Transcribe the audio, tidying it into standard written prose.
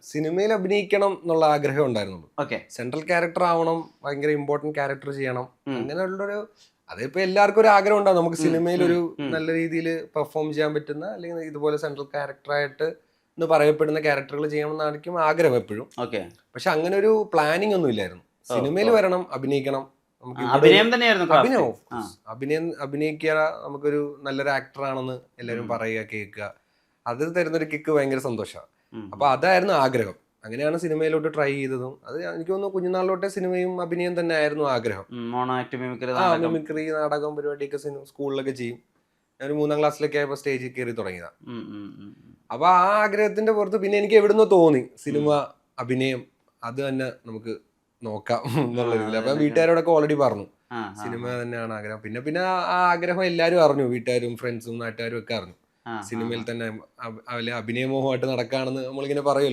സിനിമയിൽ അഭിനയിക്കണം എന്നുള്ള ആഗ്രഹം ഉണ്ടായിരുന്നുള്ളൂ. ഓക്കെ. സെൻട്രൽ ക്യാരക്ടർ ആവണം, ഭയങ്കര ഇമ്പോർട്ടന്റ് ക്യാരക്ടർ ചെയ്യണം, അങ്ങനെയുള്ളൊരു അതിപ്പോ എല്ലാവർക്കും ഒരു ആഗ്രഹം ഉണ്ടാവും. നമുക്ക് സിനിമയിൽ ഒരു നല്ല രീതിയിൽ പെർഫോം ചെയ്യാൻ പറ്റുന്ന അല്ലെങ്കിൽ ഇതുപോലെ സെൻട്രൽ ക്യാരക്ടറായിട്ട് എന്ന് പറയപ്പെടുന്ന ക്യാരക്ടറുകൾ ചെയ്യണം എന്നായിരിക്കും ആഗ്രഹം എപ്പോഴും. ഓക്കെ. പക്ഷെ അങ്ങനെ ഒരു പ്ലാനിങ് ഒന്നും ഇല്ലായിരുന്നു. സിനിമയിൽ വരണം, അഭിനയിക്കണം, നമുക്ക് അഭിനയം തന്നെയായിരുന്നു. അഭിനയിക്കുക, നമുക്കൊരു നല്ലൊരു ആക്ടർ ആണെന്ന് എല്ലാവരും പറയുക, കേൾക്കുക, അത് തരുന്നൊരു കിക്ക് ഭയങ്കര സന്തോഷമാണ്. അപ്പൊ അതായിരുന്നു ആഗ്രഹം. അങ്ങനെയാണ് സിനിമയിലോട്ട് ട്രൈ ചെയ്തതും. അത് എനിക്ക് തോന്നുന്നു കുഞ്ഞുനാളിലോട്ടെ സിനിമയും അഭിനയം തന്നെ ആയിരുന്നു ആഗ്രഹം. മിമിക്രി, നാടകം, പരിപാടിയൊക്കെ സ്കൂളിലൊക്കെ ചെയ്യും. ഞാനൊരു 3ാം ക്ലാസ്സിലൊക്കെ ആയപ്പോൾ സ്റ്റേജിൽ കയറി തുടങ്ങിയതാണ്. അപ്പൊ ആ ആഗ്രഹത്തിന്റെ പുറത്ത് പിന്നെ എനിക്ക് എവിടുന്നോ തോന്നി സിനിമ, അഭിനയം അത് തന്നെ നമുക്ക് നോക്കാം എന്നുള്ള രീതിയിൽ. അപ്പൊ വീട്ടുകാരോടൊക്കെ ഓൾറെഡി പറഞ്ഞു സിനിമ തന്നെയാണ് ആഗ്രഹം. പിന്നെ പിന്നെ ആ ആഗ്രഹം എല്ലാവരും അറിഞ്ഞു, വീട്ടുകാരും ഫ്രണ്ട്സും നാട്ടുകാരും ഒക്കെ അറിഞ്ഞു. സിനിമയിൽ തന്നെ അഭിനയമോഹമായിട്ട് നടക്കുകയാണെന്ന് നമ്മളിങ്ങനെ പറയുമല്ലോ.